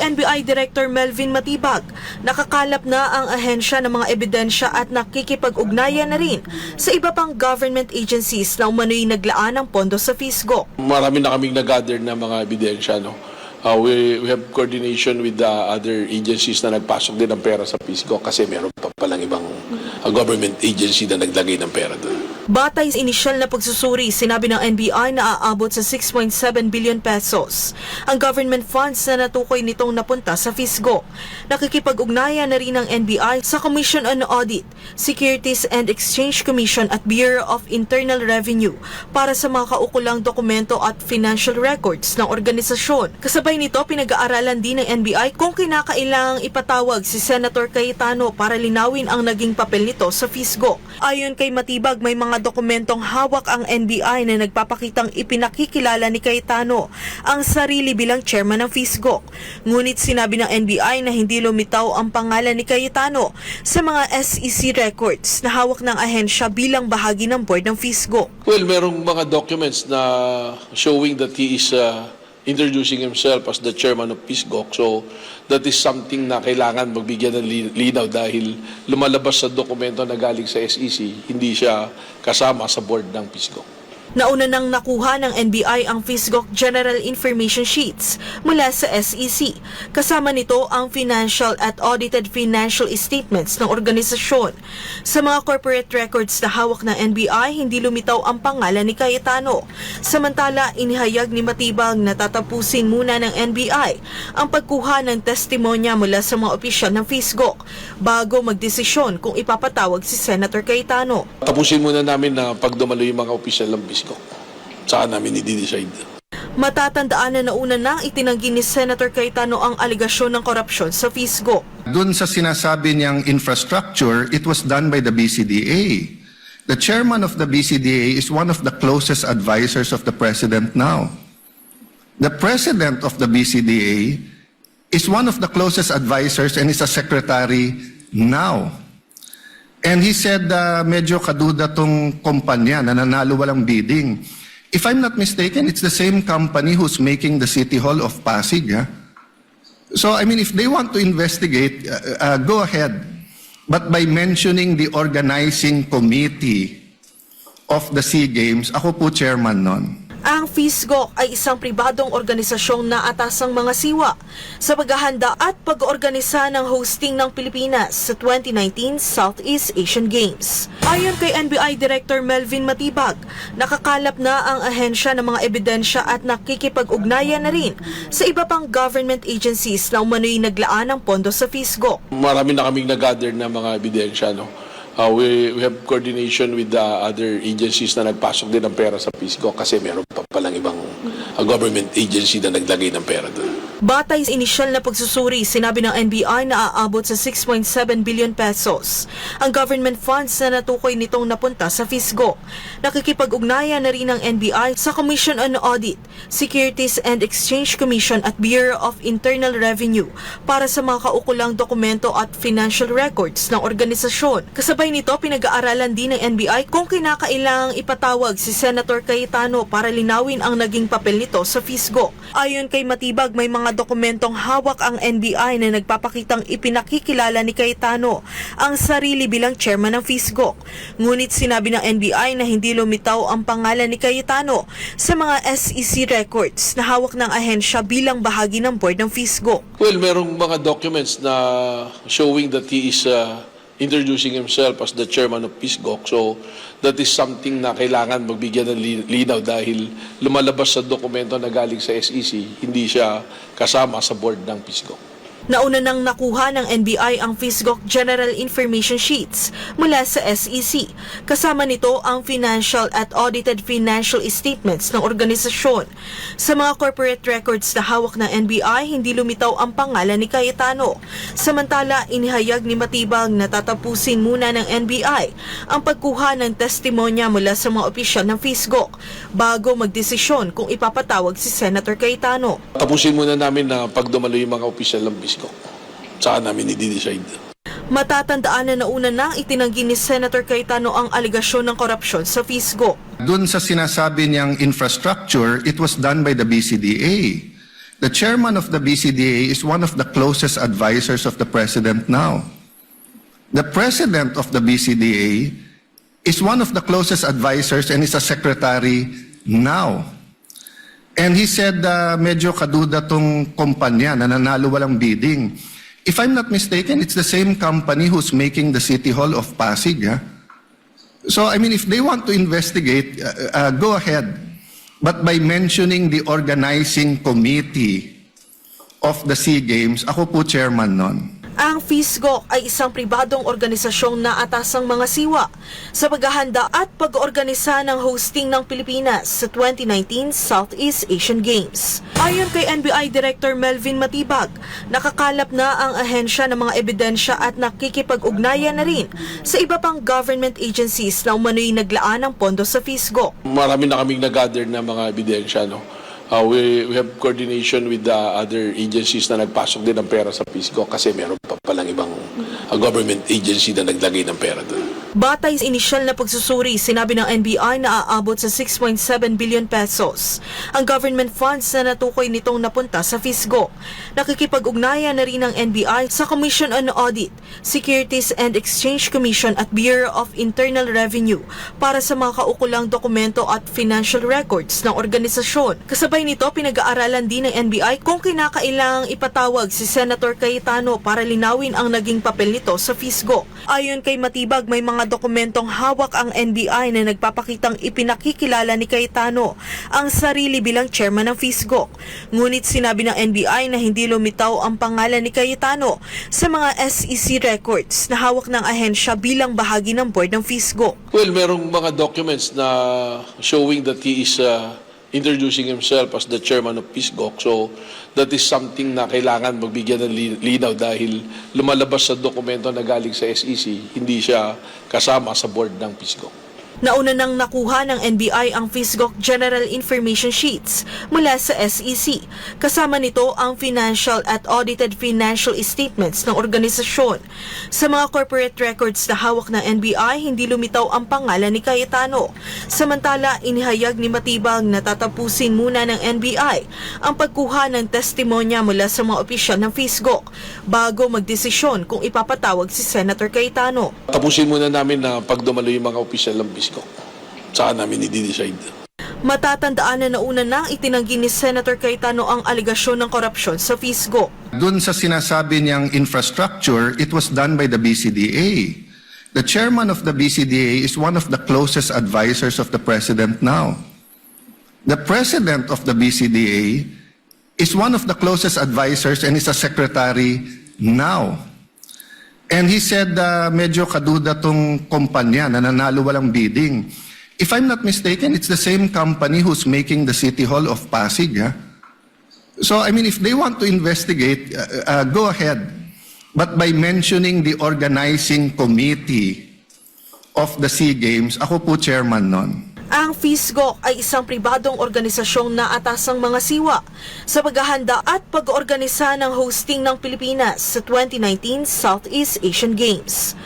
kay NBI Director Melvin Matibag, nakakalap na ang ahensya ng mga ebidensya at nakikipag-ugnayan na rin sa iba pang government agencies na umano'y naglaan ng pondo sa Fisgo. Marami na kaming nag-gather na mga ebidensya. We have coordination with the other agencies na nagpasok din ng pera sa Fisgo kasi meron pa palang ibang government agency na naglagay ng pera doon. Batay sa inisyal na pagsusuri, sinabi ng NBI na aabot sa 6.7 billion pesos ang government funds na natukoy nitong napunta sa Fisgo. Nakikipag-ugnayan na rin ng NBI sa Commission on Audit, Securities and Exchange Commission at Bureau of Internal Revenue para sa mga kaukulang dokumento at financial records ng organisasyon. Kasabay nito, pinag-aaralan din ng NBI kung kinakailangang ipatawag si Senator Cayetano para linawin ang naging papel nito sa Fisgo. Ayon kay Matibag, may mga dokumentong hawak ang NBI na nagpapakitang ipinakikilala ni Cayetano ang sarili bilang chairman ng Fisgo. Ngunit sinabi ng NBI na hindi lumitaw ang pangalan ni Cayetano sa mga SEC records na hawak ng ahensya bilang bahagi ng board ng Fisgo. Well, merong mga documents na showing that he is introducing himself as the chairman of Fisgo. So that is something na kailangan magbigyan ng linaw dahil lumalabas sa dokumento na galing sa SEC, hindi siya kasama sa board ng Fisgo. Nauna nang nakuha ng NBI ang Fisgo General Information Sheets mula sa SEC. Kasama nito ang financial at audited financial statements ng organisasyon. Sa mga corporate records na hawak ng NBI, hindi lumitaw ang pangalan ni Cayetano. Samantala, inihayag ni Matibag na tatapusin muna ng NBI ang pagkuha ng testimonya mula sa mga opisyal ng Fisgo bago magdesisyon kung ipapatawag si Senator Cayetano. Tapusin muna namin na pagdumalo yung mga opisyal ng Fisgo. Saka namin i-decide. Matatandaan na nauna nang itinanggi ni Senator Cayetano ang aligasyon ng korupsyon sa Fisgo. Doon sa sinasabi niyang infrastructure, it was done by the BCDA. The chairman of the BCDA is one of the closest advisors of the president now. The president of the BCDA is one of the closest advisors and is a secretary now. And he said, medyo kaduda tong kumpanya na nanalo walang bidding. If I'm not mistaken, it's the same company who's making the City Hall of Pasig. So, I mean, if they want to investigate, go ahead. But by mentioning the organizing committee of the SEA Games, ako po chairman nun. Ang Fisgo ay isang pribadong organisasyong naatasang mga siwa sa paghahanda at pag-organisa ng hosting ng Pilipinas sa 2019 Southeast Asian Games. Ayon kay NBI Director Melvin Matibag, nakakalap na ang ahensya ng mga ebidensya at nakikipag-ugnayan na rin sa iba pang government agencies na umano'y naglaan ng pondo sa Fisgo. Marami na kaming nag-gather na mga ebidensya. We have coordination with the other agencies na nagpasok din ng pera sa Fisgo kasi meron pa palang ibang government agency na naglagay ng pera doon. Batay sa inisyal na pagsusuri, sinabi ng NBI na aabot sa 6.7 billion pesos ang government funds na natukoy nitong napunta sa Fisgo. Nakikipag-ugnayan na rin ng NBI sa Commission on Audit, Securities and Exchange Commission at Bureau of Internal Revenue para sa mga kaukulang dokumento at financial records ng organisasyon. Kasabay nito, pinag-aaralan din ng NBI kung kinakailangang ipatawag si Senator Cayetano para linawin ang naging papel nito sa Fisgo. Ayon kay Matibag, may mga dokumentong hawak ang NBI na nagpapakitang ipinakikilala ni Cayetano ang sarili bilang chairman ng Fisgo. Ngunit sinabi ng NBI na hindi lumitaw ang pangalan ni Cayetano sa mga SEC records na hawak ng ahensya bilang bahagi ng board ng Fisgo. Well, merong mga documents na showing that he is introducing himself as the chairman of Fisgo. So that is something na kailangan magbigyan ng linaw dahil lumalabas sa dokumento na galing sa SEC, hindi siya kasama sa board ng Fisgo. Nauna nang nakuha ng NBI ang Fisgo General Information Sheets mula sa SEC. Kasama nito ang financial at audited financial statements ng organisasyon. Sa mga corporate records na hawak ng NBI, hindi lumitaw ang pangalan ni Cayetano. Samantala, inihayag ni Matibag na tatapusin muna ng NBI ang pagkuha ng testimonya mula sa mga opisyal ng Fisgo bago magdesisyon kung ipapatawag si Senator Cayetano. Tapusin muna namin na pagdumalo yung mga opisyal ng Fisgo. Saka namin i-decide. Matatandaan na nauna nang itinanggi ni Senator Cayetano ang aligasyon ng korupsyon sa Fisgo. Doon sa sinasabi niyang infrastructure, it was done by the BCDA. The chairman of the BCDA is one of the closest advisors of the president now. The president of the BCDA is one of the closest advisors and is a secretary now. And he said, medyo kaduda tong kumpanya na nanalo walang bidding. If I'm not mistaken, it's the same company who's making the City Hall of Pasig. So, I mean, if they want to investigate, go ahead. But by mentioning the organizing committee of the SEA Games, ako po chairman nun. Ang FISGO ay isang pribadong organisasyong naatasang mga siwa sa paghahanda at pag-organisa ng hosting ng Pilipinas sa 2019 Southeast Asian Games. Ayon kay NBI Director Melvin Matibag, nakakalap na ang ahensya ng mga ebidensya at nakikipag-ugnayan na rin sa iba pang government agencies na umano'y naglaan ng pondo sa FISGO. Marami na kaming nag-gather na mga ebidensya, no? We have coordination with the other agencies na nagpasok din ng pera sa PISGO kasi meron pa palang ibang government agency na naglagay ng pera doon. Batay sa inisyal na pagsusuri, sinabi ng NBI na aabot sa 6.7 billion pesos ang government funds na natukoy nitong napunta sa FISGO. Nakikipag-ugnayan na rin ng NBI sa Commission on Audit, Securities and Exchange Commission at Bureau of Internal Revenue para sa mga kaukulang dokumento at financial records ng organisasyon. Kasabay nito, pinag-aaralan din ng NBI kung kinakailangang ipatawag si Senator Cayetano para linawin ang naging papel nito sa FISGO. Ayon kay Matibag, may mga dokumentong hawak ang NBI na nagpapakitang ipinakikilala ni Cayetano ang sarili bilang chairman ng FISGO. Ngunit sinabi ng NBI na hindi lumitaw ang pangalan ni Cayetano sa mga SEC records na hawak ng ahensya bilang bahagi ng board ng FISGO. Well, merong mga documents na showing that he is introducing himself as the chairman of PISGO. So, that is something na kailangan magbigyan ng linaw dahil lumalabas sa dokumento na galing sa SEC, hindi siya kasama sa board ng PISGO. Nauna nang nakuha ng NBI ang FISGO General Information Sheets mula sa SEC. Kasama nito ang financial at audited financial statements ng organisasyon. Sa mga corporate records na hawak ng NBI, hindi lumitaw ang pangalan ni Cayetano. Samantala, inihayag ni Matibag na tatapusin muna ng NBI ang pagkuha ng testimonya mula sa mga opisyal ng FISGO bago magdesisyon kung ipapatawag si Senator Cayetano. Tapusin muna namin na pagdumalo yung mga opisyal ng PISGO. Saka namin i-decide. Matatandaan na nauna nang itinanggi ni Senator Cayetano ang alegasyon ng korupsyon sa FISGO. Dun sa sinasabi niyang infrastructure, it was done by the BCDA. The chairman of the BCDA is one of the closest advisors of the president now. The president of the BCDA is one of the closest advisors and is a secretary now. And he said, medyo kaduda tong kumpanya na nanalo walang bidding. If I'm not mistaken, it's the same company who's making the City Hall of Pasig. So, I mean, if they want to investigate, go ahead. But by mentioning the organizing committee of the SEA Games, ako po chairman nun. Ang FISGO ay isang pribadong organisasyong naatasang mga siwa sa paghahanda at pag-organisa ng hosting ng Pilipinas sa 2019 Southeast Asian Games.